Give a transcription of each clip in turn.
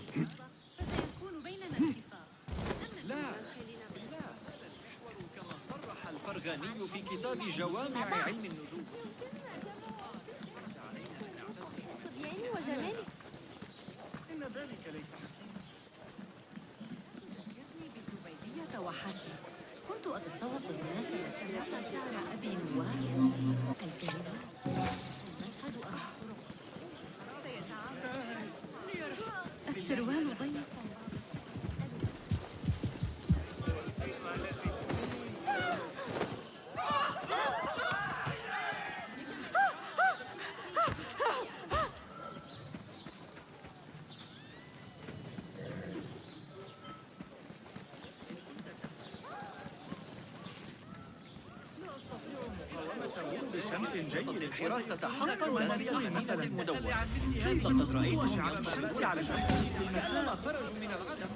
فسيكون بيننا اتفاق. لا كما صرح الفرغاني في كتاب جوامع علم النجوم. الصبيان وجمالك. إن ذلك ليس حقيقي. ذكرني بالزبيدية وحسب. كنت أتسوق البنات التي رأى شعر أبي نواس الكلمات. المشهد أمام الطرق. سيتعامل. السروال ضيق. بشمس جيد الحراسة حقا ومنزل مثلا مدون. لقد رأيت شعاب الشمس على شمس المساء خرجوا من العدم.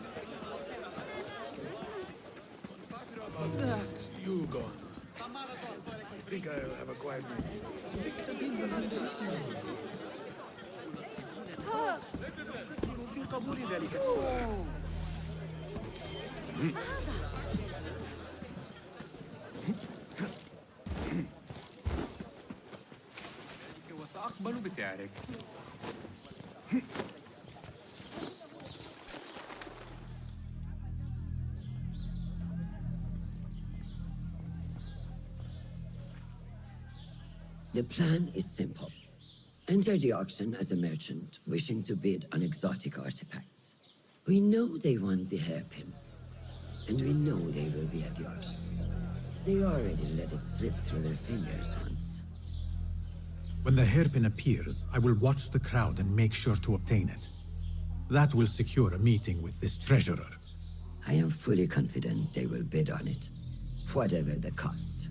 You gone. I think I'll have a quiet night. في قبول ذلك. وسأقبل بسعرك. The plan is simple. Enter the auction as a merchant wishing to bid on exotic artifacts. We know they want the hairpin, and we know they will be at the auction. They already let it slip through their fingers once. When the hairpin appears, I will watch the crowd and make sure to obtain it. That will secure a meeting with this treasurer. I am fully confident they will bid on it, whatever the cost.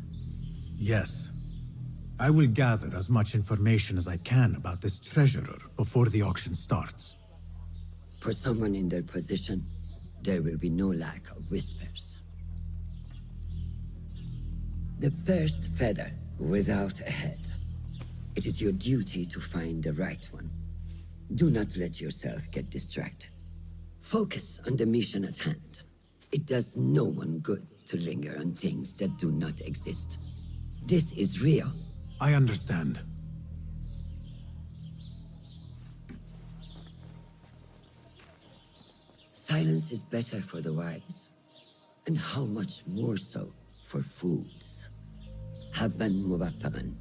Yes. I will gather as much information as I can about this treasurer before the auction starts. For someone in their position, there will be no lack of whispers. The first feather without a head. It is your duty to find the right one. Do not let yourself get distracted. Focus on the mission at hand. It does no one good to linger on things that do not exist. This is real. I understand. Silence is better for the wise, and how much more so for fools. حبا موفقا.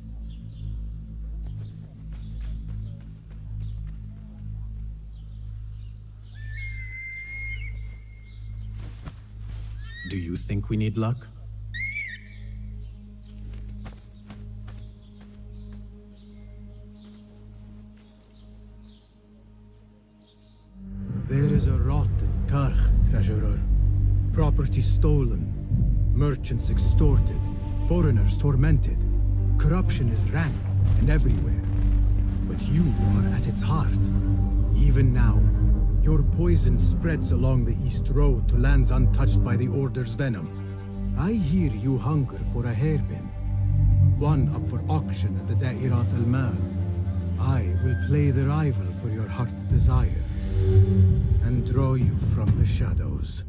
Do you think we need luck? There is a rot in Karch, treasurer. Property stolen, merchants extorted, foreigners tormented. Corruption is rank and everywhere. But you are at its heart. Even now, your poison spreads along the East Road to lands untouched by the Order's venom. I hear you hunger for a hairpin. One up for auction at the Da'irat al-Mal. I will play the rival for your heart's desire and draw you from the shadows.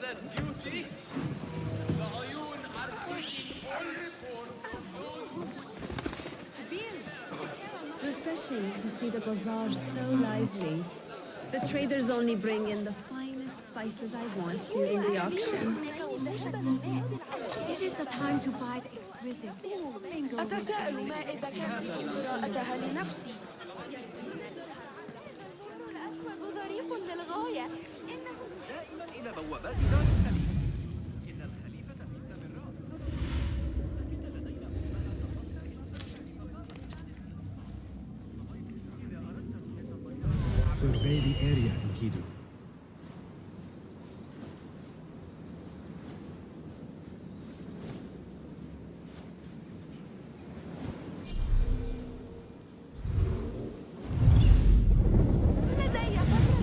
said duty? The Ayun are seeking all reports of those who Refreshing to see the bazaar so lively. The traders only bring in the finest spices I want during the auction. It is the time to buy the exquisite. Bingo. أتساءل ما إذا كان في قراءتها لنفسي. المر الأسود ظريف للغاية. دائما إلى بوابات دار الخليفة. إن الخليفة في سامراء. لكن لدينا Survey the area, Enkidu. لدي فترة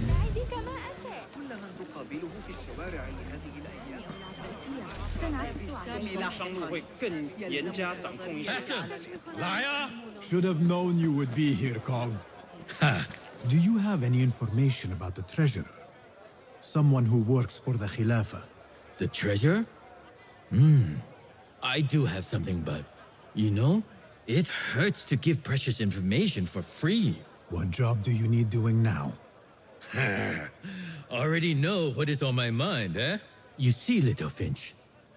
العمل بك ما أشاء. كل من تقابله في الشوارع هذه الأيام 商路会更严加掌控一些。来呀！ Should have known you would be here, Kong. Do you have any information about the treasurer? Someone who works for the Khilafah. The treasure? I do have something, but you know, it hurts to give precious information for free. What job do you need doing now? Already know what is on my mind, eh? You see, little Finch,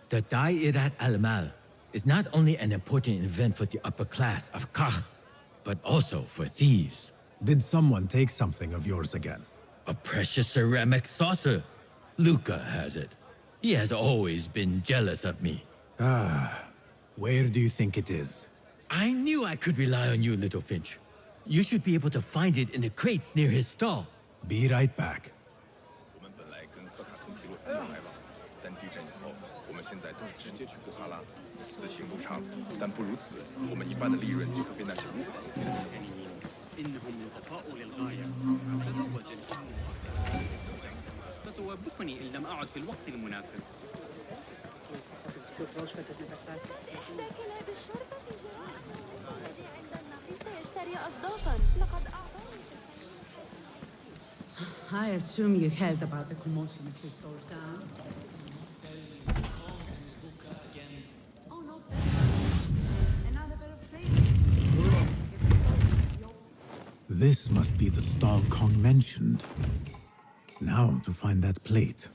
the Da'irat al-Mal is not only an important event for the upper class of Kach, but also for thieves. Did someone take something of yours again? A precious ceramic saucer. Luca has it. He has always been jealous of me. Where do you think it is? I knew I could rely on you, little Finch. You should be able to find it in the crates near his stall. Be right back. 我们本来跟赫卡通提过4来往，但地震以后，我们现在都直接去布哈拉。此行不长，但不如此，我们一半的利润就会被那些无法无天的人。 إنهم لطفاء للغاية. تزوج ستوبخني إن لم أعد في الوقت المناسب. إحدى كلاب الشرطة جراء الذي عند النهر سيشتري أصدافا. لقد أعطاني. I assume you heard about the commotion a few stores down. Oh, no. Another bit of flavor. This must be the stall Kong mentioned. Now to find that plate.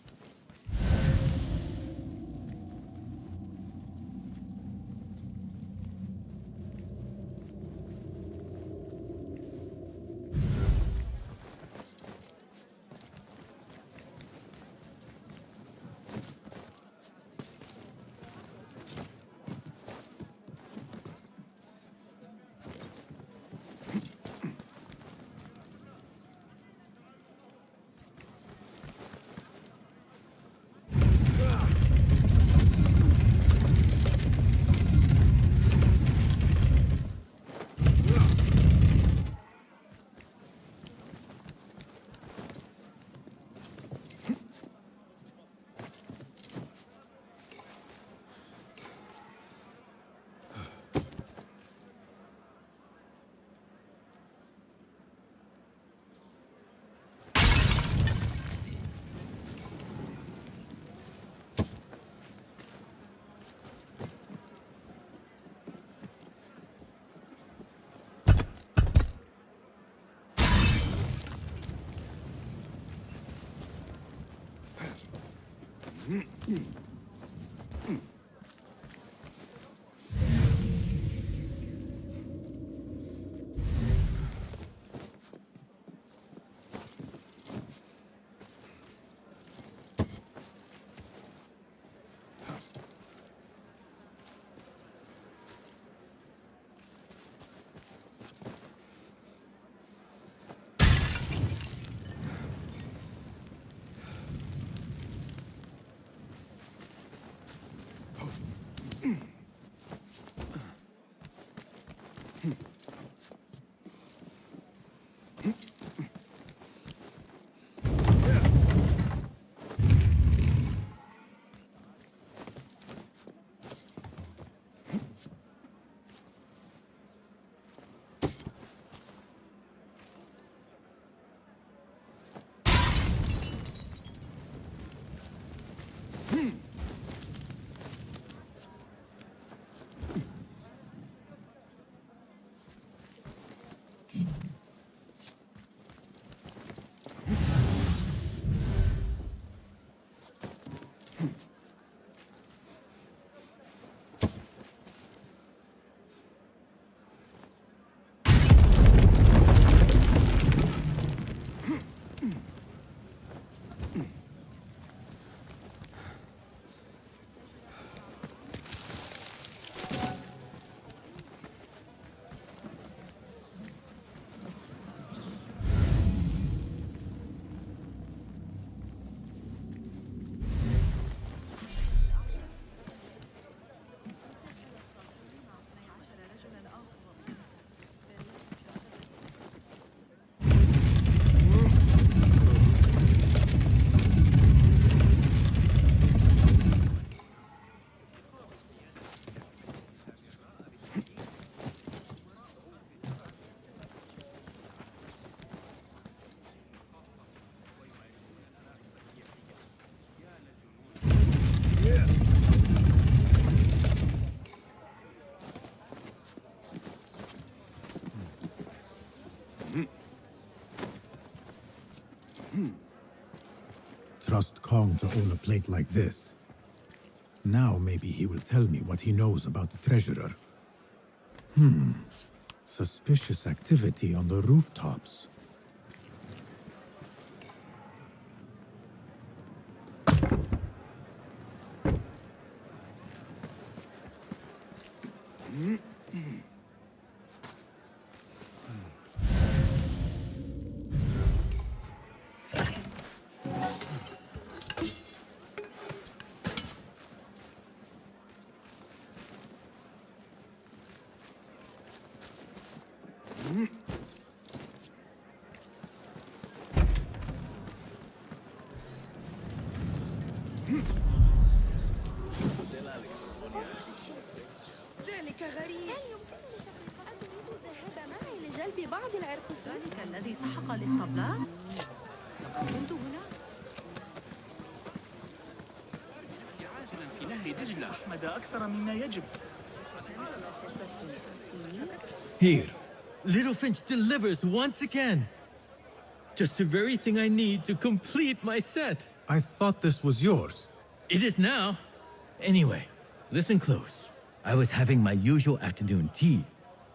Kong to own a plate like this. Now maybe he will tell me what he knows about the treasurer. Suspicious activity on the rooftops. ذلك غريب. هل يمكنني شقيقة أتريد الذهاب معي لجلب بعض العرقسوس؟ ذلك الذي سحق الاسطبلات؟ كنت هنا. عاجلا في نهر دجلة. أحمد أكثر مما يجب. Here, Little Finch delivers once again. Just the very thing I need to complete my set. I thought this was yours. It is now. Anyway, listen close. I was having my usual afternoon tea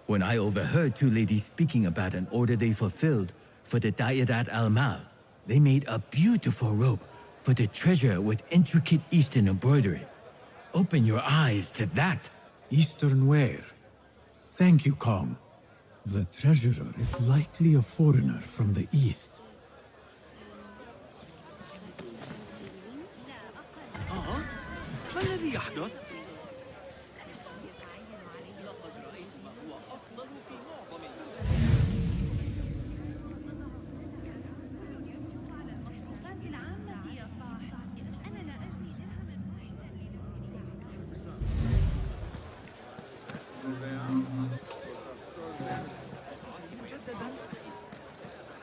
when I overheard two ladies speaking about an order they fulfilled for the Dairat al-Mal. They made a beautiful robe for the treasure with intricate Eastern embroidery. Open your eyes to that. Eastern wear. Thank you, Kong. The treasurer is likely a foreigner from the East. ما الذي يحدث؟ مجددا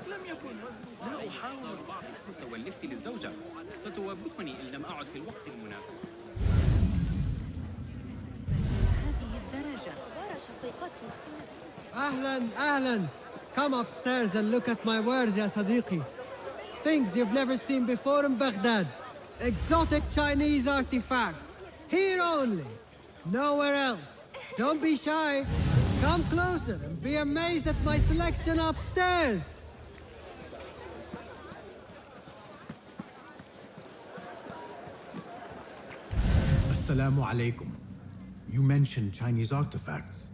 لم يكن وزني. لا أحاول بعض الفرصة واللفت للزوجة. ستوبخني إن لم أعد في الوقت المناسب. هذه الدرجة. أخبار شقيقتي. أهلاً. Come upstairs and look at my wares, ya Sadiqi. Things you've never seen before in Baghdad. Exotic Chinese artifacts. Here only. Nowhere else. Don't be shy. Come closer and be amazed at my selection upstairs. Assalamu alaikum. You mentioned Chinese artifacts.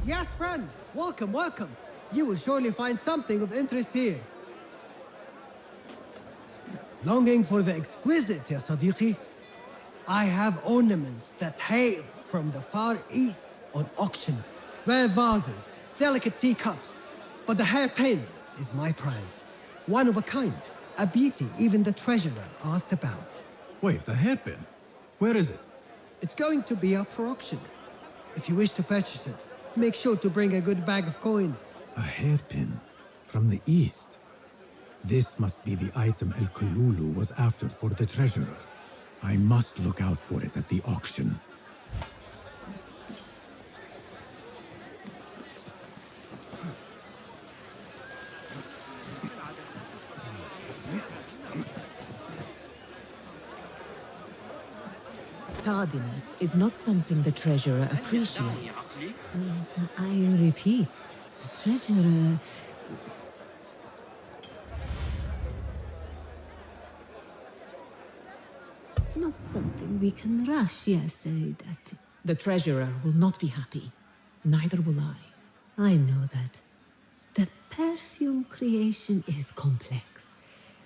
Yes, friend. Welcome. You will surely find something of interest here. Longing for the exquisite, ya Sadiqi? I have ornaments that hail from the Far East on auction. Rare vases, delicate teacups. But the hairpin is my prize. One of a kind. A beauty even the treasurer asked about. Wait, the hairpin? Where is it? It's going to be up for auction. If you wish to purchase it, make sure to bring a good bag of coin. A hairpin from the East. This must be the item El Kululu was after for the treasurer. I must look out for it at the auction. Tardiness is not something the treasurer appreciates. I repeat, the treasurer... Not something we can rush, yes, Saidati. The treasurer will not be happy. Neither will I. I know that. The perfume creation is complex.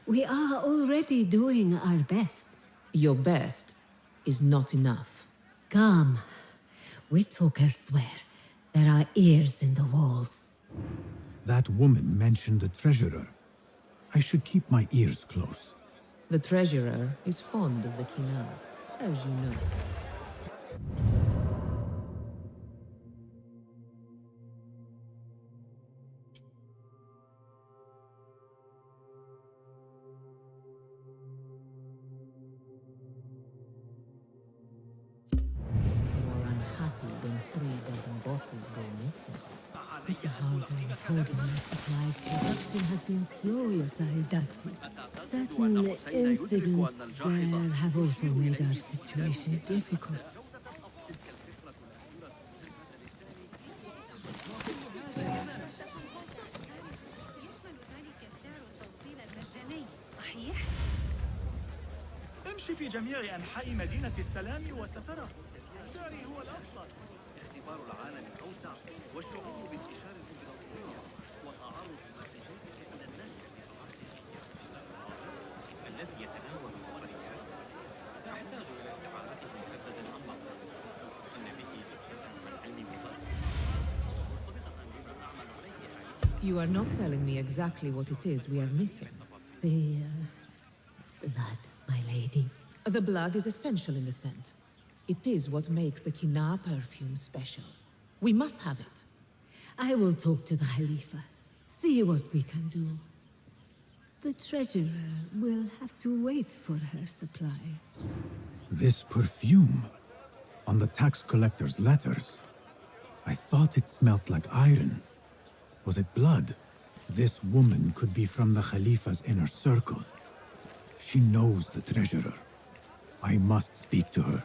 We are already doing our best. Your best is not enough. Come. We talk elsewhere. There are ears in the walls. That woman mentioned the treasurer. I should keep my ears close. The treasurer is fond of the Kinal, as you know. More unhappy when 3 dozen bottles go missing. But the harder and harder multiplied, production has been furious, Saidati. Certain incidents there have also made our situation difficult. امشي في جميع أنحاء مدينة السلام وسترى سعري هو الأفضل. اختبار العالم الأوسع والشعور بانتشار الإمبراطورية وتعرض نتيجتك إلى النشر الذي يتناول البصريات سأحتاج إلى استعارته مجددا عن مصر. إن به من علم بالضبط مرتبطة بما أعمل عليه. You are not telling me exactly what it is we are missing. The blood, my lady. The blood is essential in the scent. It is what makes the Kina perfume special. We must have it. I will talk to the Khalifa. See what we can do. The treasurer will have to wait for her supply. This perfume on the tax collector's letters. I thought it smelt like iron. Was it blood? This woman could be from the Khalifa's inner circle. She knows the treasurer. I must speak to her.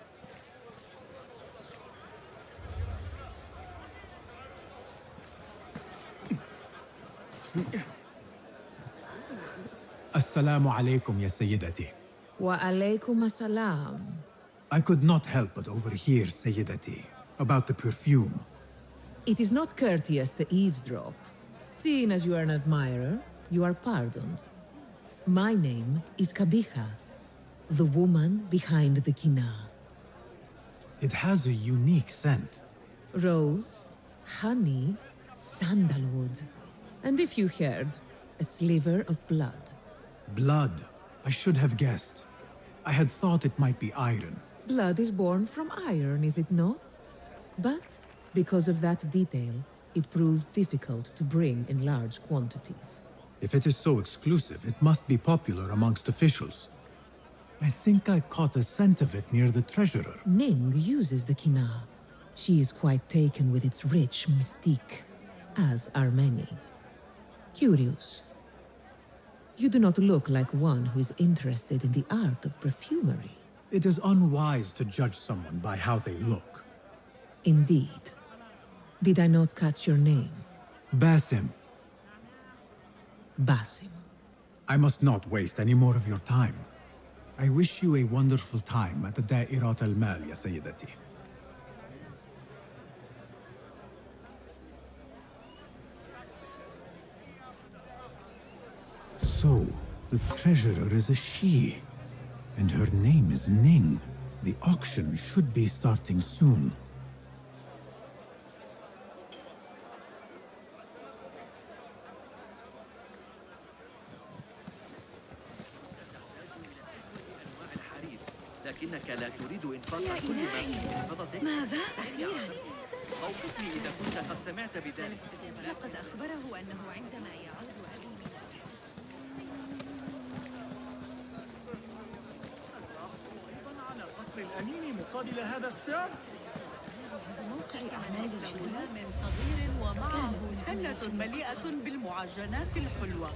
Assalamu alaikum, ya Sayyidati. Wa alaykum assalam. I could not help but overhear, Sayyidati, about the perfume. It is not courteous to eavesdrop. Seeing as you are an admirer, you are pardoned. My name is Kabiha, the woman behind the Kina. It has a unique scent. Rose, honey, sandalwood. And if you heard, a sliver of blood. Blood. I should have guessed. I had thought it might be iron. Blood is born from iron, is it not? But because of that detail, it proves difficult to bring in large quantities. If it is so exclusive, it must be popular amongst officials. I think I caught a scent of it near the treasurer. Ning uses the Kina. She is quite taken with its rich mystique, as are many. Curious. You do not look like one who is interested in the art of perfumery. It is unwise to judge someone by how they look. Indeed. Did I not catch your name? Basim. Basim. I must not waste any more of your time. I wish you a wonderful time at the Da'irat al-Mal, ya Sayyidati. So, the treasurer is a she, and her name is Ning. The auction should be starting soon. لكنك لا تريد إنفاق كل ما في محفظتك. ماذا؟ أخيراً أوقفني إذا كنت قد سمعت بذلك. لقد أخبره أنه عندما يعود أبي من أيضاً على قصر الأمين مقابل هذا السعر. موقع أعمال الجلال من صغير ومعه سلة مليئة بالمعجنات الحلوة.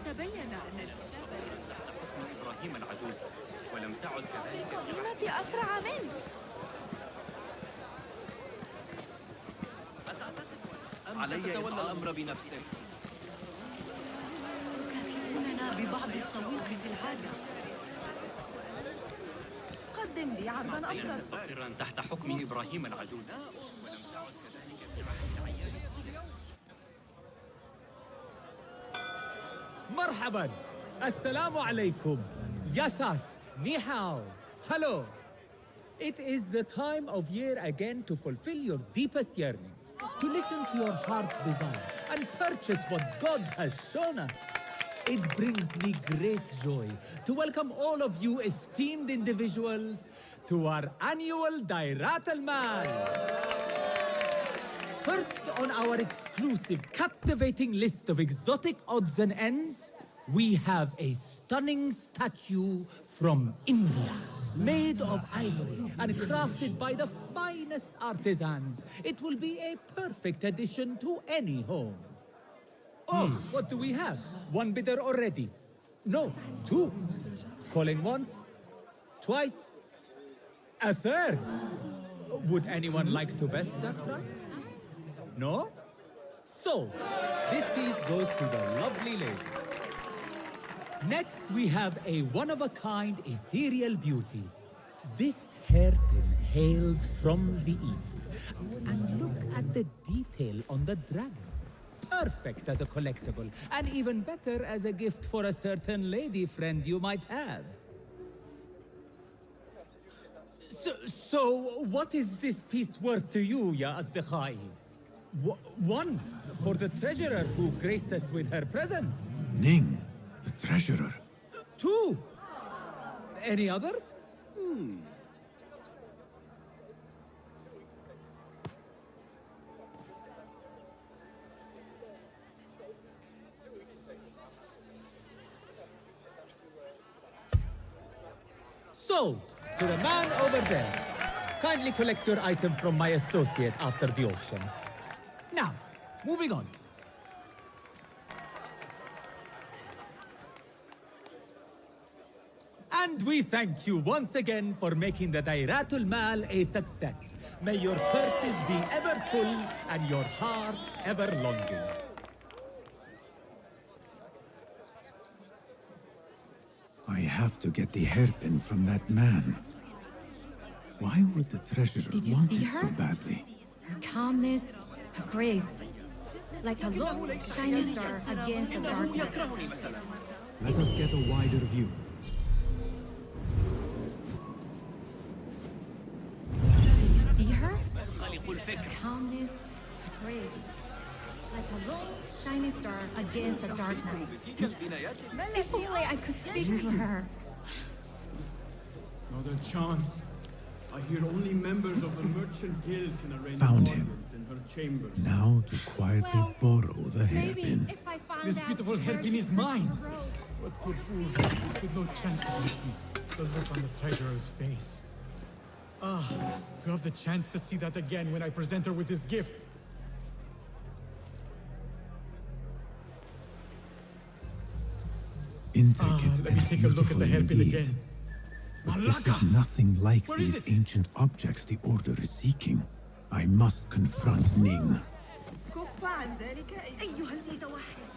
تبين أن إبراهيم العجوز ولم تعد كذلك. القديمة أسرع منه. علي تولى الأمر بنفسك. يكافئوننا ببعض السويق في العادة. قدم لي عرضاً أفضل. مستقرا تحت حكم إبراهيم العجوز ولم تعد كذلك في عهد العيال. مرحبا. السلام عليكم. Yasas. Ni hao. Hello. It is the time of year again to fulfill your deepest yearning, to listen to your heart's desire, and purchase what God has shown us. It brings me great joy to welcome all of you esteemed individuals to our annual Dairat al-Mal. First on our exclusive, captivating list of exotic odds and ends, we have a stunning statue from India. Made of ivory and crafted by the finest artisans, it will be a perfect addition to any home. Oh, what do we have? One bidder already. No, 2. Calling once, twice, a third. Would anyone like to best that price? No? So, this piece goes to the lovely lady. Next, we have a one-of-a-kind ethereal beauty. This hairpin hails from the east. And look at the detail on the dragon. Perfect as a collectible, and even better as a gift for a certain lady friend you might have. So what is this piece worth to you, Ya Asdiqai? 1, for the treasurer who graced us with her presence. Ning, the treasurer. 2. Any others? Sold to the man over there. Kindly collect your item from my associate after the auction. Now, moving on. And we thank you once again for making the Dairatul Mal a success. May your purses be ever full and your heart ever longing. I have to get the hairpin from that man. Why would the treasurer want it so badly? Her calmness, her grace. Like a long, shiny star against the dark night. Let us get a wider view. Did you see her? Her calmness, her grace. Like a long, shiny star against the dark night. If only I could speak to her. Not a chance. I hear only members of the merchant guild can arrange Found him. audience in her chambers. Now to quietly borrow the hairpin. This beautiful hairpin is mine. What poor fools. We stood no chance of me. The look on the treasurer's face. Ah, to have the chance to see that again when I present her with this gift. Intricate let me and take a look at the beautiful hairpin indeed. again. But this is nothing like Where is these it? ancient objects the Order is seeking. I must confront Ning. كف عن ذلك أيها المتوحش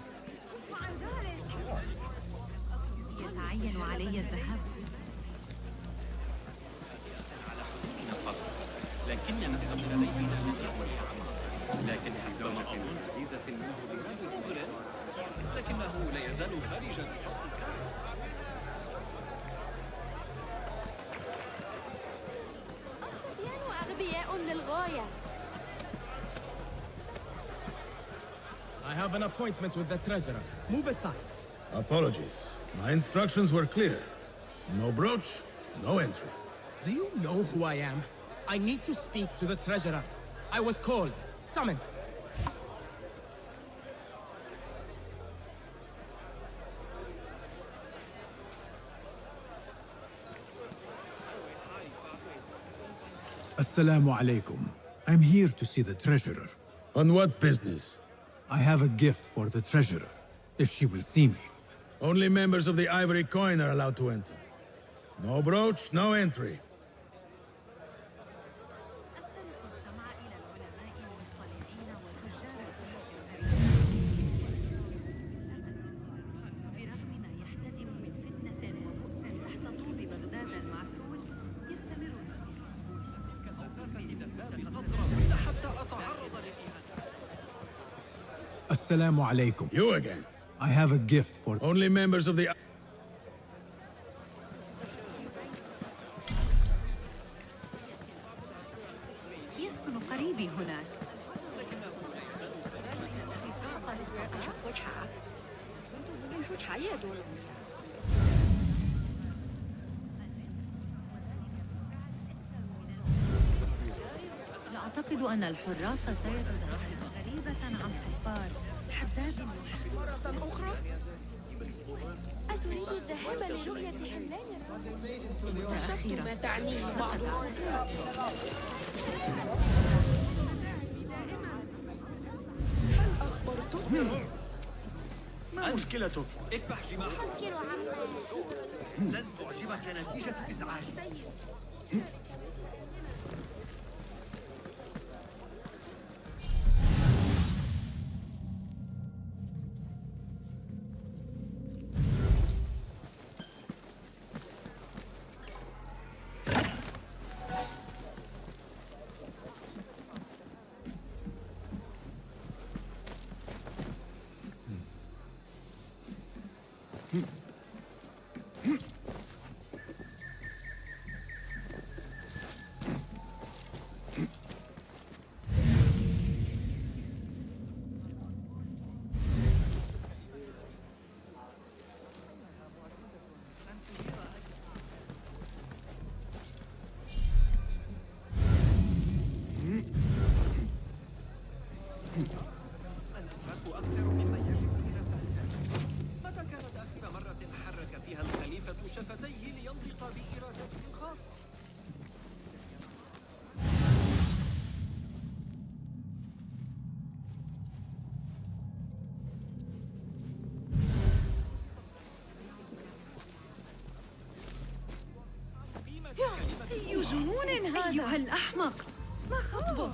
كف عن ذلك يتعين علي الذهاب لكننا نستمر لدينا لكن حسب ما أظن جيزة منه بباب الأخرى لكنه لا يزال خارج الخط. الصبيان أغبياء للغاية. I have an appointment with the treasurer. Move aside. Apologies. My instructions were clear. No brooch, no entry. Do you know who I am? I need to speak to the treasurer. I was called, summoned. Assalamu alaikum. I'm here to see the treasurer. On what business? I have a gift for the treasurer, if she will see me. Only members of the Ivory Coin are allowed to enter. No brooch, no entry. Assalamu alaikum. You again. I have a gift for... Only members of the... يسكن قريبي هناك لا أعتقد أن الحراس سيتدخلون غريبة عن صفار حداد مرة أخرى؟ أتريد الذهاب لرؤية حملان اكتشفت ما تعنيه بعض الخطوط. هل أخبرتك؟ مشكلتك؟ اكبح جماحك. فكر عما لن تعجبك نتيجة إزعاجي. الأتراك أكثر مما يجب إلى فهمها. متى كانت آخر مرة حرك فيها الخليفة شفتيه لينطق بإرادته الخاصة؟ أي جنون هذا؟ أيها الأحمق، ما خطبك؟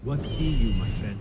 What see you, my friend?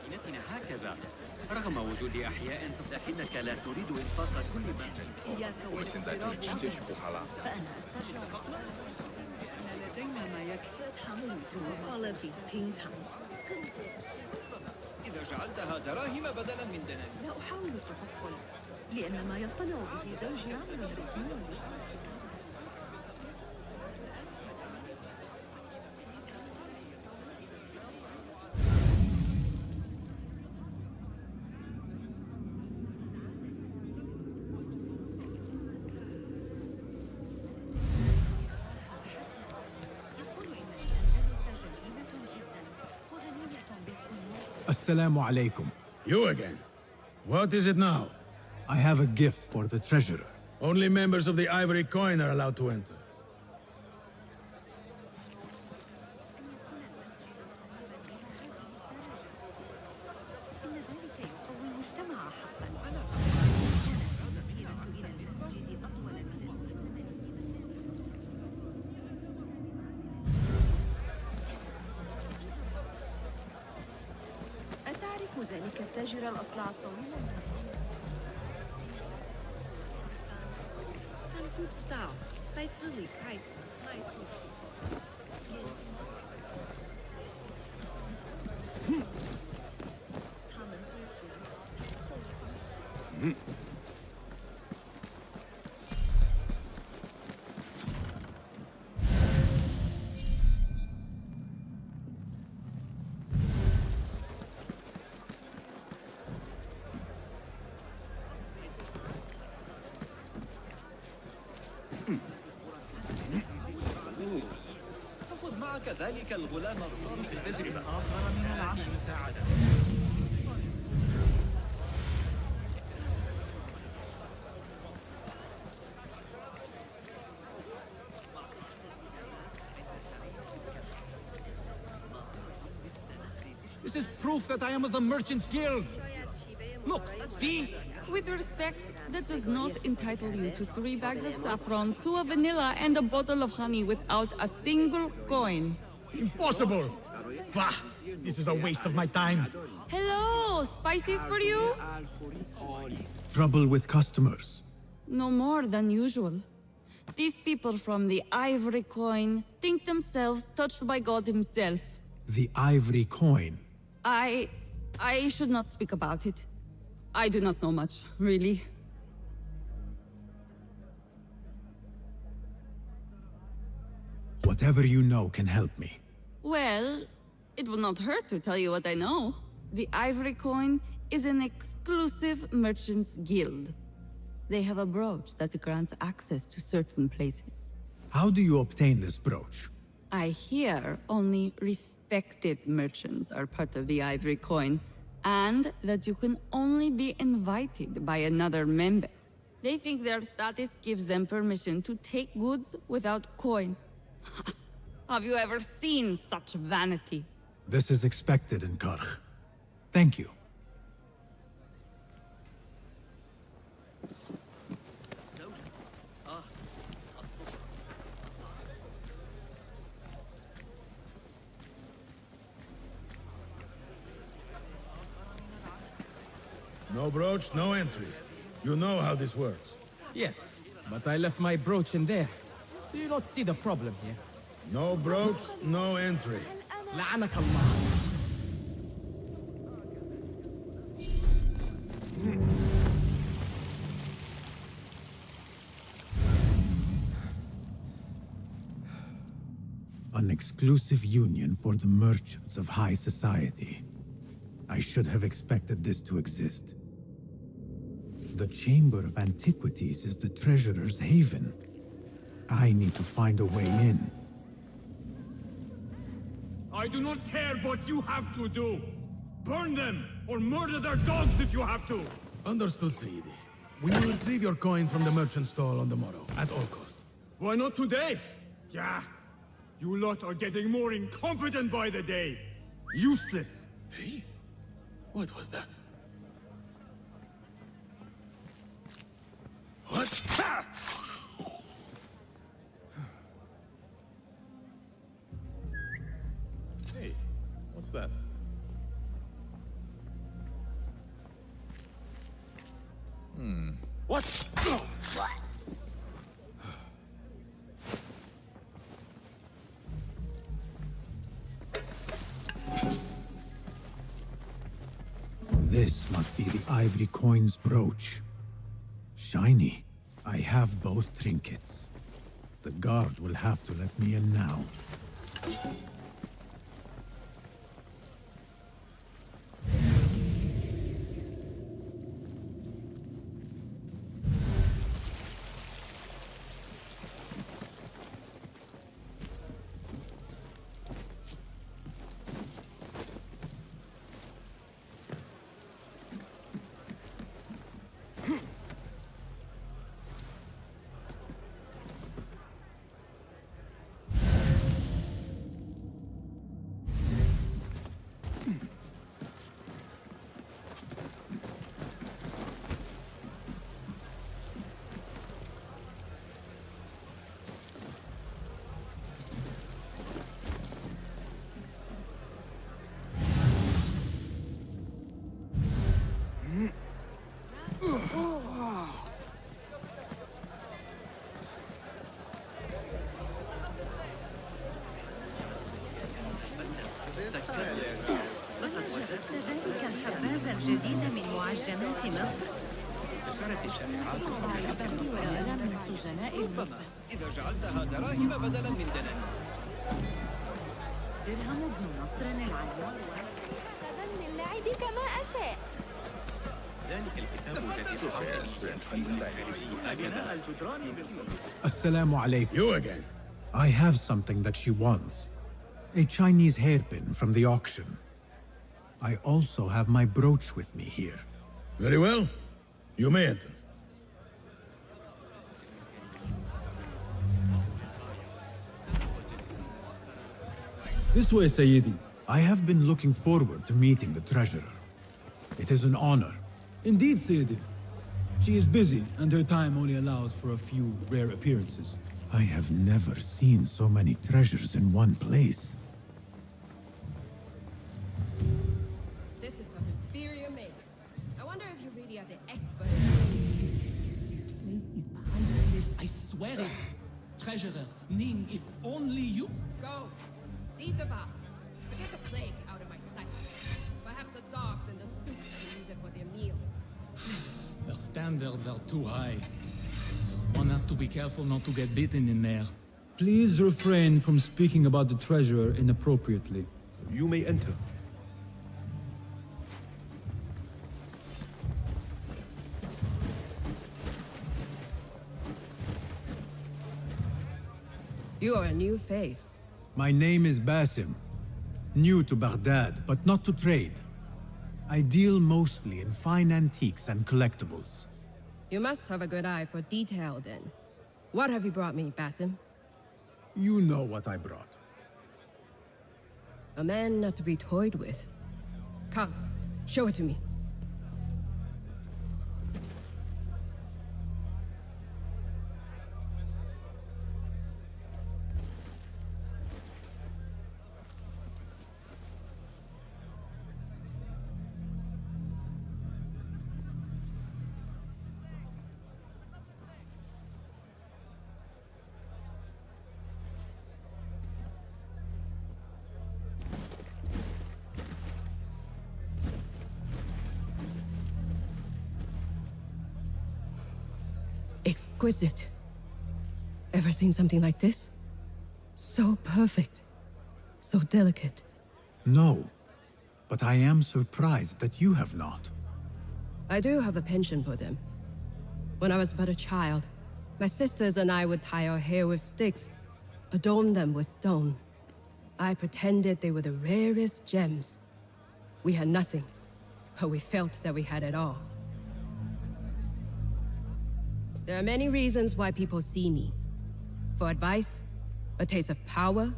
مدينتنا هكذا رغم وجود أحياء لكنك لا تريد إنفاق كل ما إياك 我们现在就直接去布哈拉。 فأنا أسترجع أن لدينا ما يكفي تحمل المقالة ببينغتاون. إذا جعلتها دراهم بدلا من دنانير. لا أحاول التطفل، لأن ما يطلع به زوجي أمر رسمي. Assalamu alaikum. You again. What is it now? I have a gift for the treasurer. Only members of the Ivory Coin are allowed to enter. أتعرف ذلك التاجر الأصلع الطويل؟ خذ معك ذلك الغلام الصامت التجربة آخر من العمل مساعدة. This is proof that I am of the Merchants Guild. Look, see? With respect, that does not entitle you to 3 bags of saffron, 2 of vanilla, and a bottle of honey without a single coin. Impossible! Bah! This is a waste of my time. Hello, spices for you? Trouble with customers. No more than usual. These people from the Ivory Coin think themselves touched by God himself. The ivory coin. I should not speak about it. I do not know much, really. Whatever you know can help me. Well, it will not hurt to tell you what I know. The Ivory Coin is an exclusive merchants guild. They have a brooch that grants access to certain places. How do you obtain this brooch? I hear only respected merchants are part of the Ivory Coin, and that you can only be invited by another member. They think their status gives them permission to take goods without coin. Have you ever seen such vanity? This is expected in Karkh. Thank you. No brooch, no entry. You know how this works. Yes, but I left my brooch in there. Do you not see the problem here? No brooch, no entry. لعنك الله. An exclusive union for the merchants of high society. I should have expected this to exist. The Chamber of Antiquities is the treasurer's haven. I need to find a way in. I do not care what you have to do. Burn them, or murder their dogs if you have to. Understood, Sayyidi. We will retrieve your coin from the merchant stall on the morrow, at all cost. Why not today? Yeah, you lot are getting more incompetent by the day. Useless. Hey? What was that? What? Hey, what's that? What? This must be the Ivory Coin's brooch. Shiny. I have both trinkets. The guard will have to let me in now. ذلك الخباز الجديد من معجنات مصر. انتشرت الشائعات عن مصدر من سجناء ربما إذا جعلتها دراهم بدلا من دنانير. درهم بن نصر العيار. غدا للعب كما أشاء. ذلك الكتاب بناء الجدران بالفضل. Assalamu alaikum. You again. I have something that she wants. A Chinese hairpin from the auction. I also have my brooch with me here. Very well. You may enter. This way, Sayyidi. I have been looking forward to meeting the treasurer. It is an honor. Indeed, Sayyidi. She is busy, and her time only allows for a few rare appearances. I have never seen so many treasures in one place. Very. Treasurer, Ning, if only you... Go. Lead the bath. Forget the plague out of my sight. Perhaps the dogs and the soups can use it for their meals. Their standards are too high. One has to be careful not to get bitten in there. Please refrain from speaking about the treasurer inappropriately. You may enter. You are a new face. My name is Basim. New to Baghdad, but not to trade. I deal mostly in fine antiques and collectibles. You must have a good eye for detail, then. What have you brought me, Basim? You know what I brought. A man not to be toyed with. Come, show it to me. Exquisite. Ever seen something like this? So perfect. So delicate. No, but I am surprised that you have not. I do have a penchant for them. When I was but a child, my sisters and I would tie our hair with sticks, adorn them with stone. I pretended they were the rarest gems. We had nothing, but we felt that we had it all. There are many reasons why people see me. For advice, a taste of power,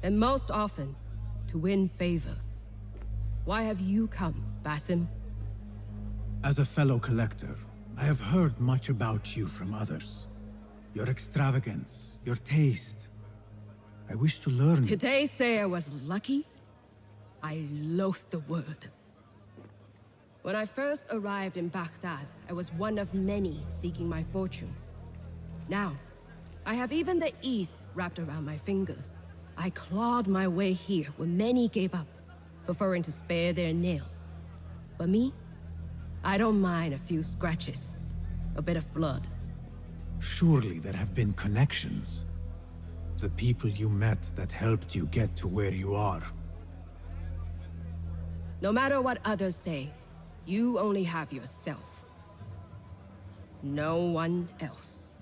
and most often, to win favor. Why have you come, Basim? As a fellow collector, I have heard much about you from others. Your extravagance, your taste. I wish to learn. Did they say I was lucky? I loathe the word. When I first arrived in Baghdad, I was one of many seeking my fortune. Now, I have even the East wrapped around my fingers. I clawed my way here when many gave up, preferring to spare their nails. But me? I don't mind a few scratches, a bit of blood. Surely there have been connections. The people you met that helped you get to where you are. No matter what others say, you only have yourself. No one else.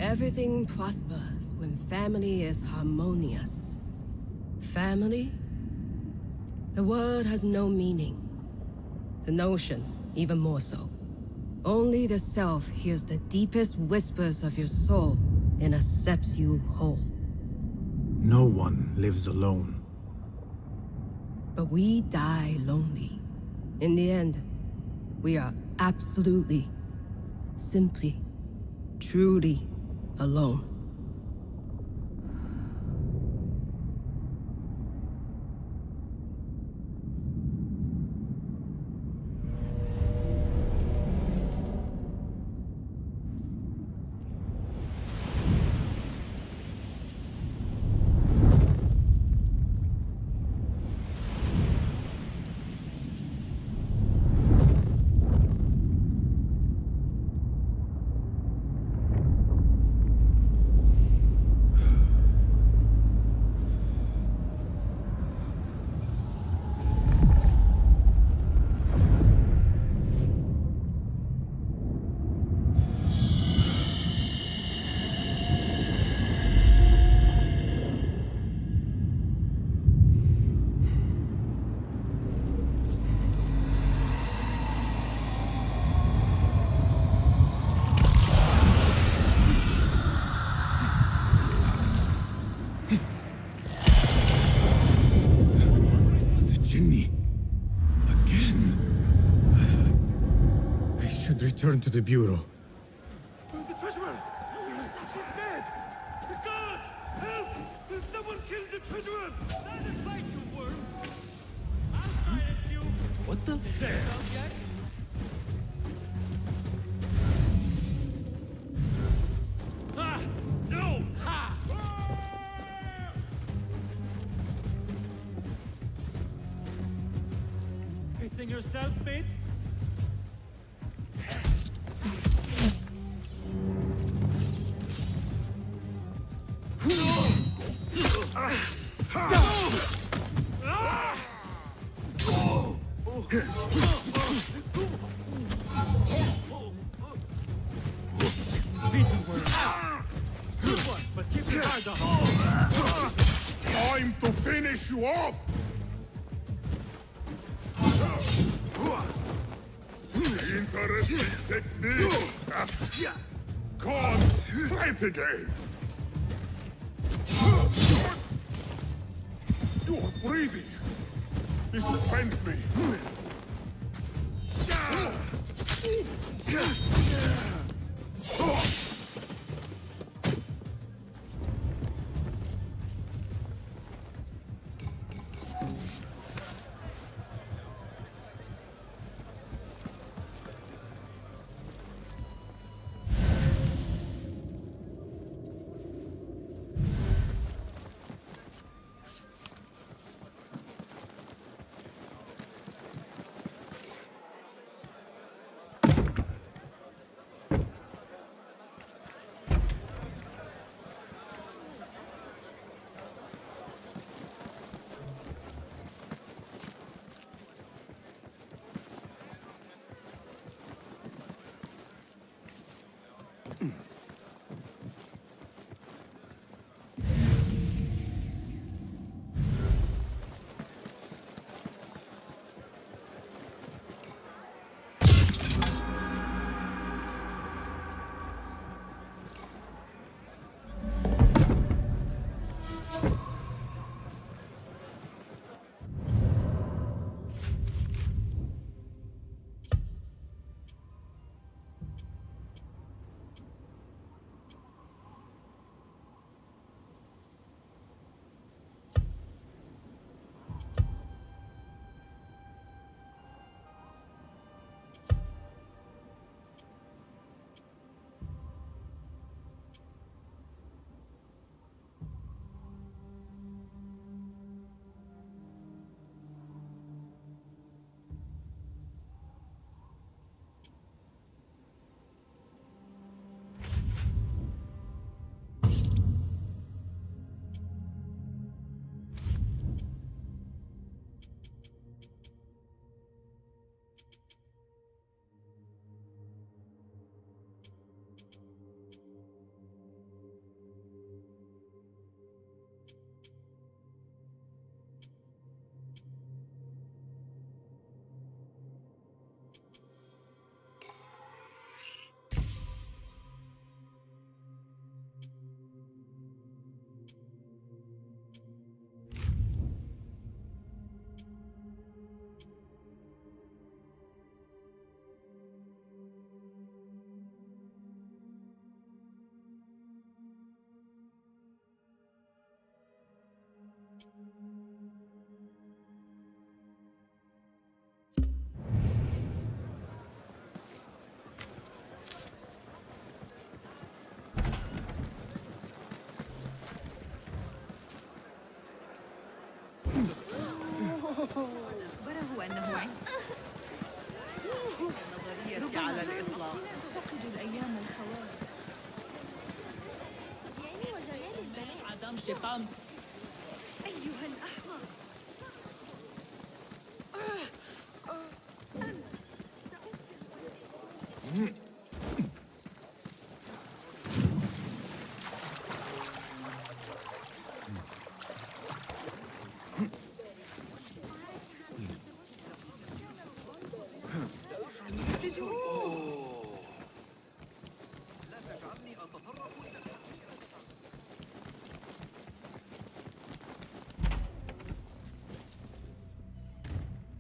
Everything prospers when family is harmonious. Family? The word has no meaning. The notions, even more so. Only the self hears the deepest whispers of your soul and accepts you whole. No one lives alone. But we die lonely. In the end, we are absolutely, simply, truly alone. Return to the Bureau. The treasurer! She's dead! The gods! Help! Someone killed the treasurer! Stand and fight, you worm! I'll silence you! What the? There! Ah! No! Ha! Pissing yourself, mate? Good one, but keep your guard up. Time to finish you off! Interesting technique! Can't fight again! You are breathing! This offends me! أخبره أنه عند نظريتي على الإطلاق تفقد الأيام الخوالي يعني وجمال البنات عدم انتقام أيها الأحمق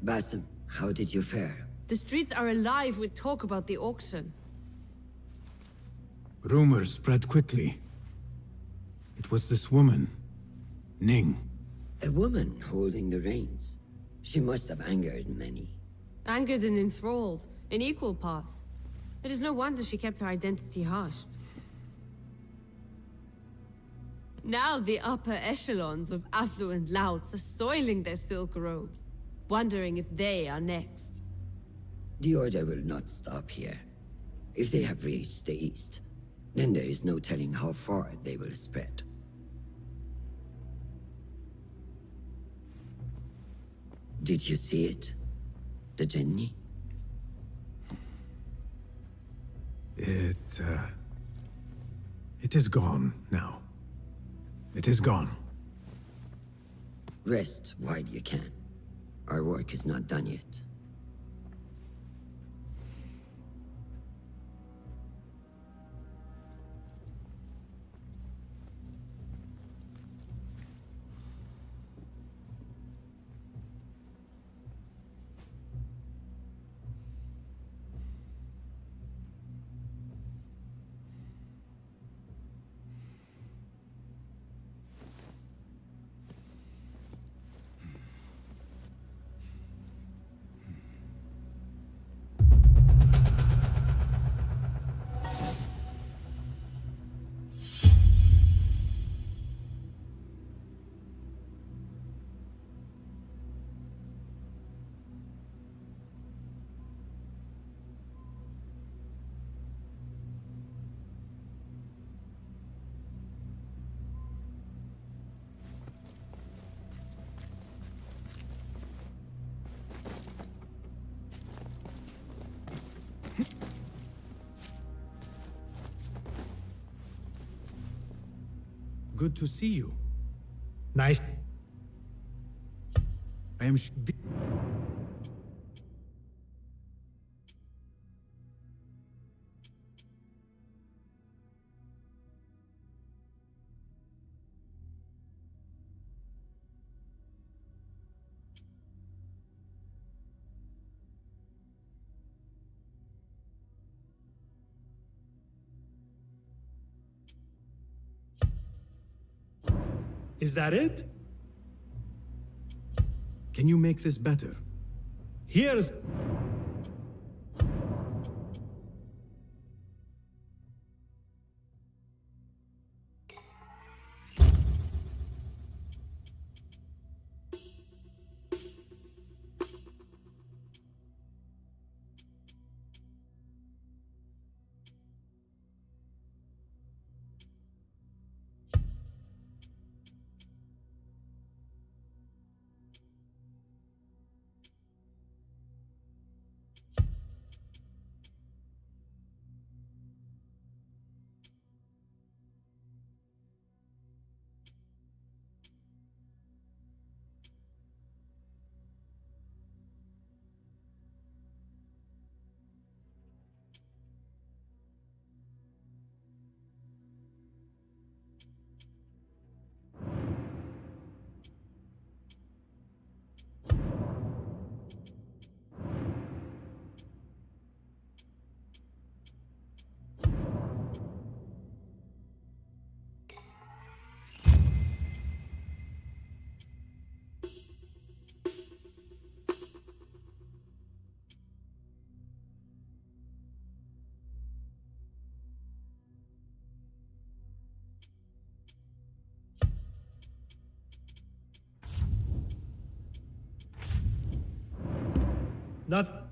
Basim, how did you fare? The streets are alive with talk about the auction. Rumors spread quickly. It was this woman, Ning. A woman holding the reins. She must have angered many. Angered and enthralled, in equal parts. It is no wonder she kept her identity hushed. Now the upper echelons of affluent louts are soiling their silk robes, wondering if they are next. The Order will not stop here. If they have reached the east, then there is no telling how far they will spread. Did you see it? The Jenny? It is gone now. It is gone. Rest while you can. Our work is not done yet. Good to see you. Nice. I am Is that it? Can you make this better? Here's... Nothing.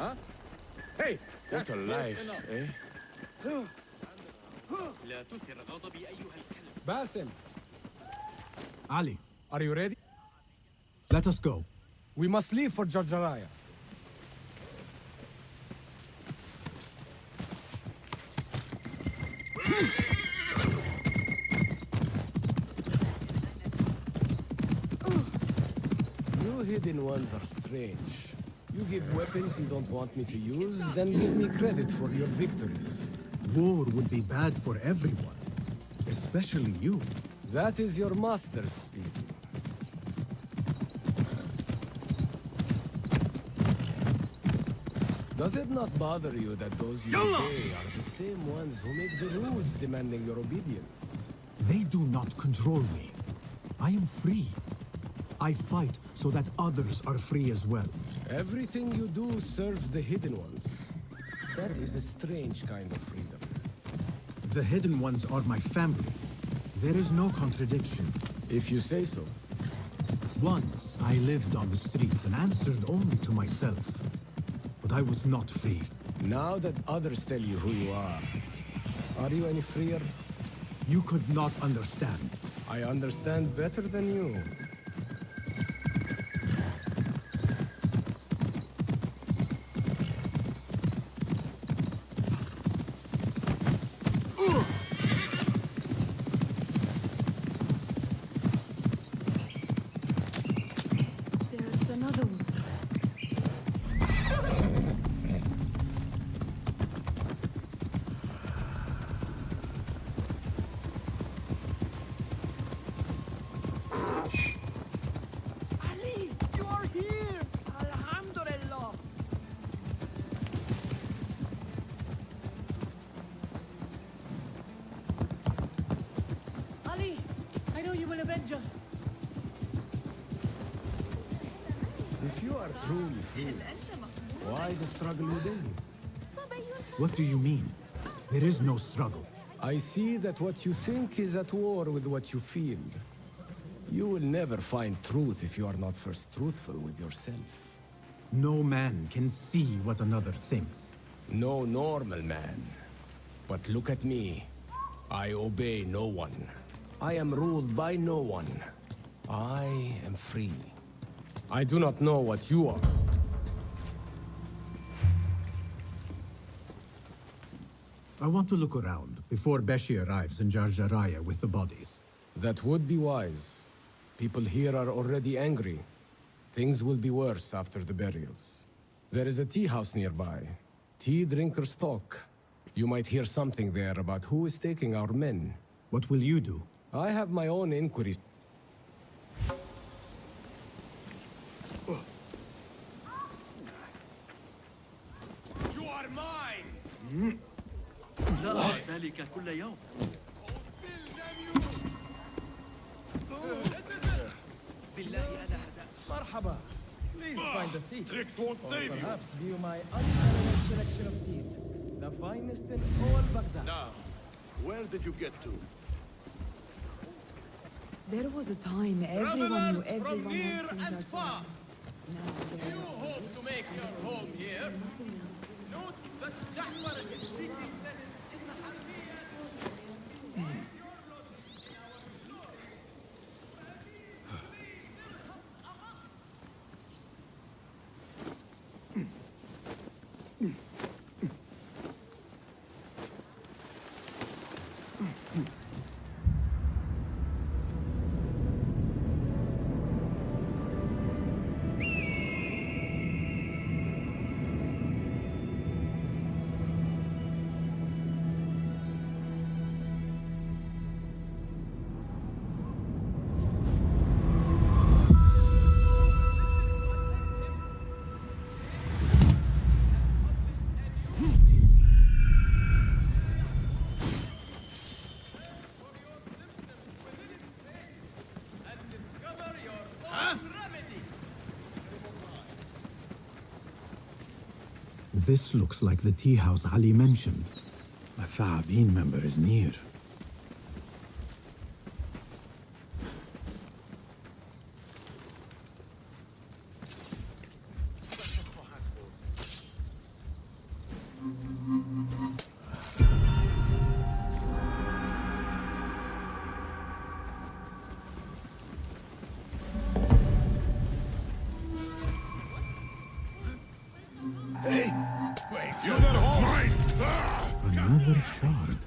huh? Hey! What a life, eh? لا تثر غضبي أيها الكلب. Basim! Ali, are you ready? Let us go. We must leave for Jarjaraya. You hidden ones are strange. You give weapons you don't want me to use, then give me credit for your victories. War would be bad for everyone, especially you. That is your master's speaking. Does it not bother you that those you obey are the same ones who make the rules demanding your obedience? They do not control me. I am free. I fight so that others are free as well. Everything you do serves the Hidden Ones. That is a strange kind of freedom. The Hidden Ones are my family. There is no contradiction. If you say so. Once I lived on the streets and answered only to myself. But I was not free. Now that others tell you who you are you any freer? You could not understand. I understand better than you. There's another one. Ali, you are here! Alhamdulillah! Ali, I know you will avenge us. If you are truly free, why the struggle within? What do you mean? There is no struggle. I see that what you think is at war with what you feel. You will never find truth if you are not first truthful with yourself. No man can see what another thinks. No normal man. But look at me. I obey no one. I am ruled by no one. I am free. I do not know what you are. I want to look around before Beshi arrives in Jarjaraya with the bodies. That would be wise. People here are already angry. Things will be worse after the burials. There is a tea house nearby. Tea drinkers talk. You might hear something there about who is taking our men. What will you do? I have my own inquiries. You are mine! لا ذلك كل يوم. بالله أنا هدأت. مرحبا. Please find a seat. Tricks won't Or save you. perhaps view my unparalleled selection of teas. The finest in all Baghdad. Now, where did you get to? There was a time everyone knew Travelers from everyone near else in and Jarjaraya. far. Now there You hope to make your home here? Note that Ja'far is seeking tenants in the Harbiya. This looks like the tea house Ali mentioned. A Tha'abin member is near. Another shard.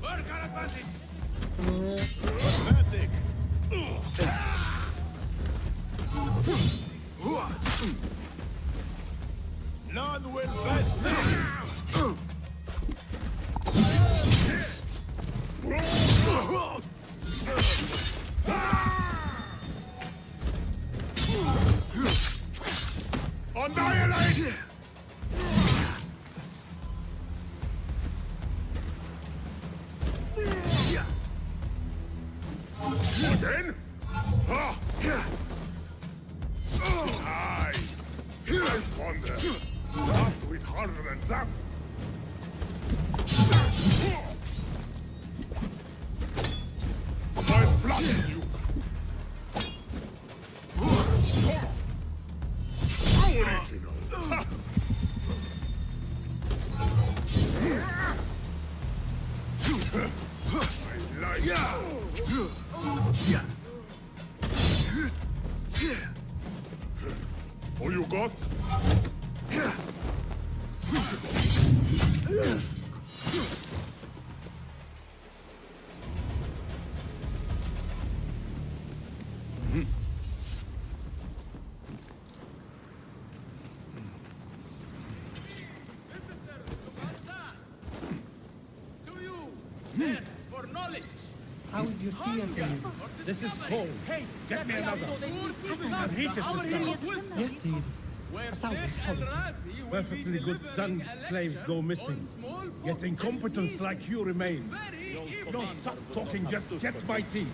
Work our advantage! None will bless me! Annihilate! Then? Ha! Aye! I wonder. Have to hit harder than that. I'm flooding you. Original. Ha! I like it. All you got? For knowledge! How is your tea, Sayyid? This is cold. Hey, get me another. I'm heated this time. Yes, Sayyid. 1,000 apologies. Perfectly good Zang slaves go missing. Yet incompetents like you remain. No, stop talking, just get my tea.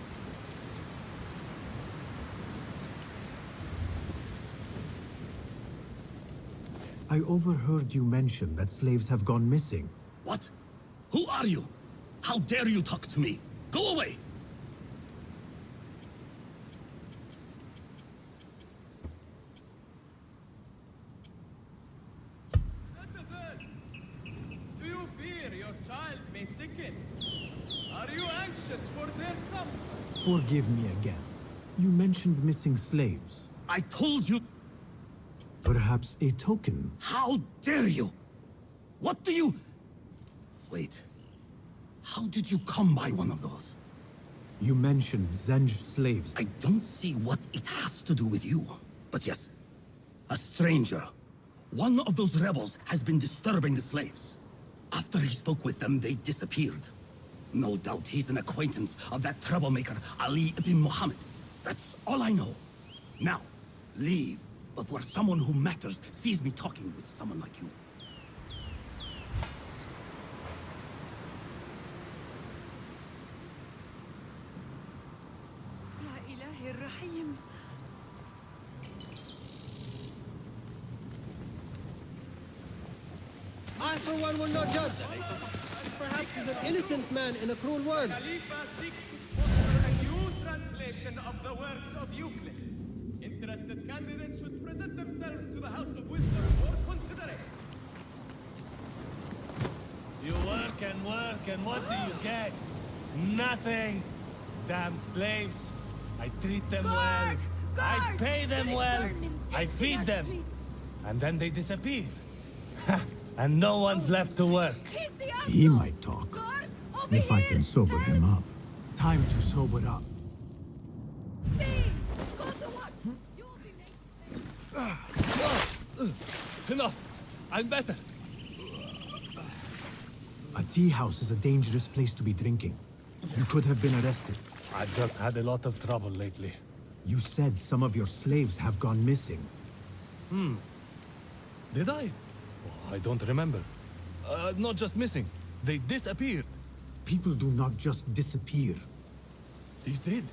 I overheard you mention that slaves have gone missing. What? Who are you? How dare you talk to me? Go away! Do you fear your child may sicken? Are you anxious for their comfort? Forgive me again. You mentioned missing slaves. I told you... Perhaps a token? How dare you? What do you... Wait. How did you come by one of those? You mentioned Zenj slaves. I don't see what it has to do with you. But yes, a stranger. One of those rebels has been disturbing the slaves. After he spoke with them, they disappeared. No doubt he's an acquaintance of that troublemaker, Ali ibn Muhammad. That's all I know. Now, leave before someone who matters sees me talking with someone like you. I, for one, will not judge. Perhaps he's an innocent man in a cruel world. Khalifa seeks to sponsor a new translation of the works of Euclid. Interested candidates should present themselves to the House of Wisdom for consideration. You work, and what do you get? Nothing! Damn slaves! I treat them well. I pay them well. I feed them. And then they disappear. And no one's left to work. He might talk. If I can sober him up. Time to sober up. Enough! I'm better. A tea house is a dangerous place to be drinking. You could have been arrested. I've just had a lot of trouble lately. You said some of your slaves have gone missing. Did I? Oh, I don't remember. Not just missing. They disappeared. People do not just disappear. These did.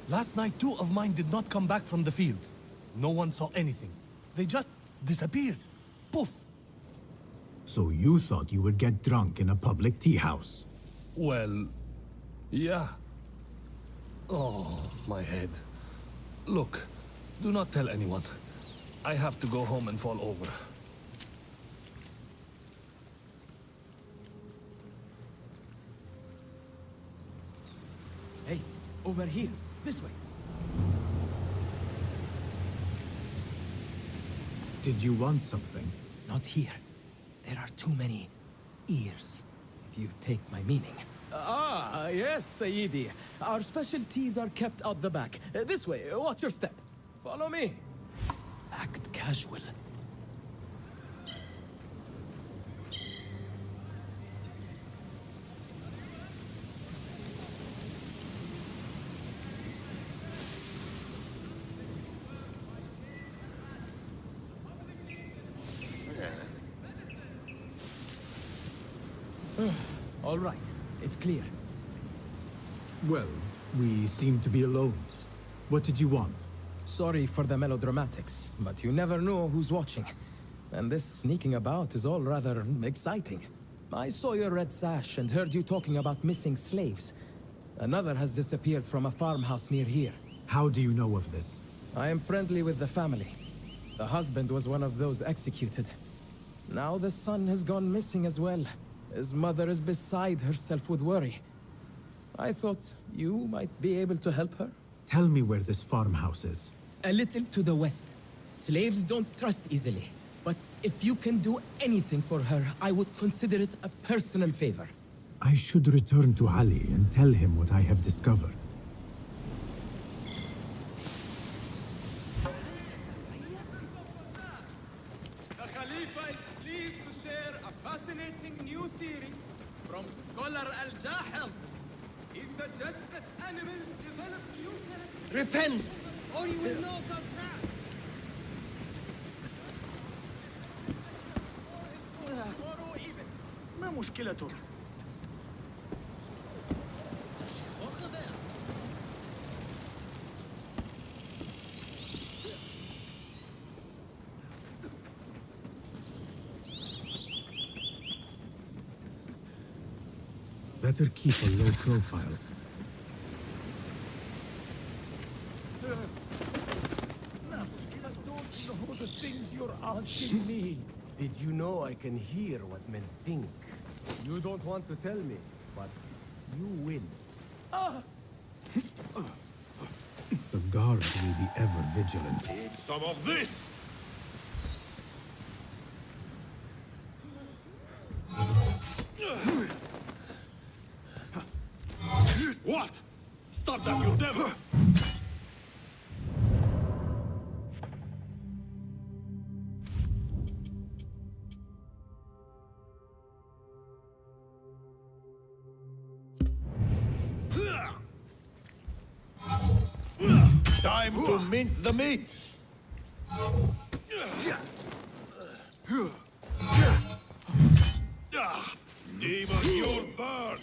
Last night, 2 of mine did not come back from the fields. No one saw anything. They just disappeared. Poof! So you thought you would get drunk in a public tea house? Well, yeah. Oh, my head. Look, do not tell anyone. I have to go home and fall over. Hey, over here. This way. Did you want something? Not here. There are too many ears, if you take my meaning. Ah, yes, Sayyidi. Our specialties are kept out the back. This way, watch your step. Follow me. Act casual. All right, it's clear. Well, we seem to be alone. What did you want? Sorry for the melodramatics, but you never know who's watching. And this sneaking about is all rather exciting. I saw your red sash and heard you talking about missing slaves. Another has disappeared from a farmhouse near here. How do you know of this? I am friendly with the family. The husband was one of those executed. Now the son has gone missing as well. His mother is beside herself with worry. I thought you might be able to help her. Tell me where this farmhouse is. A little to the west. Slaves don't trust easily. But if you can do anything for her, I would consider it a personal favor. I should return to Ali and tell him what I have discovered. The Khalifa is pleased to share a fascinating new theory from scholar Al-Jahel. He suggests that animals develop new characteristics. Repent! Or you will not attack. ما مشكلته؟ Better keep a low profile. The things you're asking me. Did you know I can hear what men think? You don't want to tell me, but you will. The guards will be ever vigilant. Some of this! What? Stop that, you devil! Time to mince the meat! Demon, you'll burn!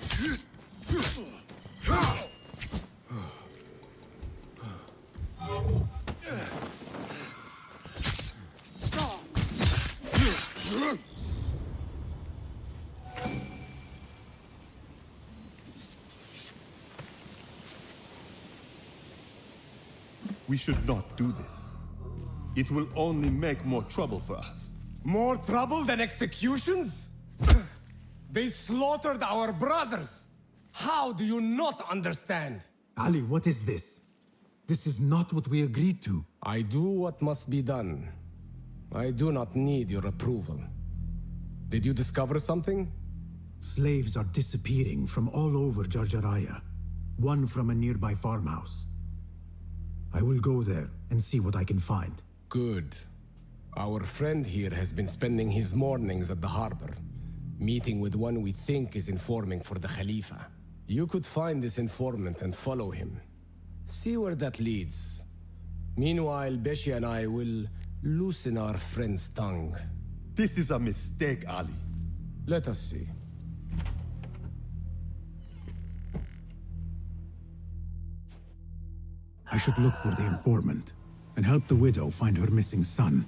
We should not do this. It will only make more trouble for us. More trouble than executions? They slaughtered our brothers! How do you not understand? Ali, what is this? This is not what we agreed to. I do what must be done. I do not need your approval. Did you discover something? Slaves are disappearing from all over Jarjaraya. One from a nearby farmhouse. I will go there and see what I can find. Good. Our friend here has been spending his mornings at the harbor, meeting with one we think is informing for the Khalifa. You could find this informant and follow him. See where that leads. Meanwhile, Beshi and I will loosen our friend's tongue. This is a mistake, Ali. Let us see. I should look for the informant and help the widow find her missing son.